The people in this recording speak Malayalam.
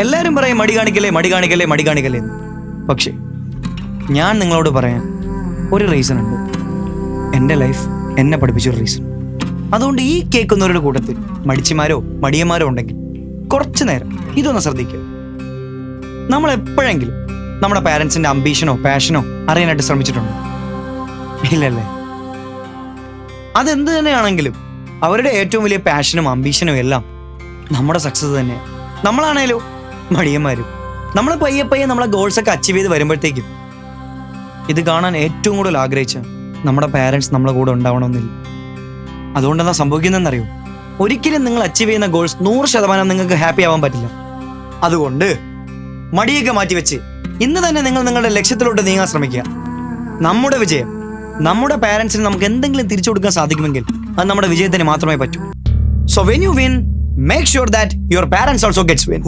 എല്ലാവരും പറയും മടി കാണിക്കലേ മടി കാണിക്കലേ മടി കാണിക്കലേ എന്ന്. പക്ഷേ ഞാൻ നിങ്ങളോട് പറയാൻ ഒരു റീസൺ ഉണ്ട്. എൻ്റെ ലൈഫ് എന്നെ പഠിപ്പിച്ചൊരു റീസൺ. അതുകൊണ്ട് ഈ കേൾക്കുന്നവരുടെ കൂട്ടത്തിൽ മടിച്ചിമാരോ മടിയന്മാരോ ഉണ്ടെങ്കിൽ കുറച്ചു നേരം ഇതൊന്ന് ശ്രദ്ധിക്കുക. നമ്മൾ എപ്പോഴെങ്കിലും നമ്മുടെ പാരൻസിൻ്റെ അംബീഷനോ പാഷനോ അറിയാനായിട്ട് ശ്രമിച്ചിട്ടുണ്ടോ? ഇല്ലല്ലേ. അതെന്ത് തന്നെയാണെങ്കിലും അവരുടെ ഏറ്റവും വലിയ പാഷനും അംബീഷനും എല്ലാം നമ്മുടെ സക്സസ് തന്നെയാണ്. നമ്മളാണേലോ മടിയന്മാരും. നമ്മൾ പയ്യെ പയ്യെ നമ്മളെ ഗോൾസൊക്കെ അച്ചീവ് ചെയ്ത് വരുമ്പോഴത്തേക്കും ഇത് കാണാൻ ഏറ്റവും കൂടുതൽ ആഗ്രഹിച്ച നമ്മുടെ പാരൻസ് നമ്മളെ കൂടെ ഉണ്ടാവണമെന്നില്ല. അതുകൊണ്ടെന്താ സംഭവിക്കുന്നതെന്നറിയോ? ഒരിക്കലും നിങ്ങൾ അച്ചീവ് ചെയ്യുന്ന ഗോൾസ് 100% നിങ്ങൾക്ക് ഹാപ്പി ആവാൻ പറ്റില്ല. അതുകൊണ്ട് മടിയൊക്കെ മാറ്റിവെച്ച് ഇന്ന് തന്നെ നിങ്ങൾ നിങ്ങളുടെ ലക്ഷ്യത്തിലോട്ട് നീങ്ങാൻ ശ്രമിക്കുക. നമ്മുടെ വിജയം നമ്മുടെ പാരൻസിന് നമുക്ക് എന്തെങ്കിലും തിരിച്ചു കൊടുക്കാൻ സാധിക്കുമെങ്കിൽ അത് നമ്മുടെ വിജയത്തിന് മാത്രമേ പറ്റൂ. So when you win, make sure that your parents also gets win.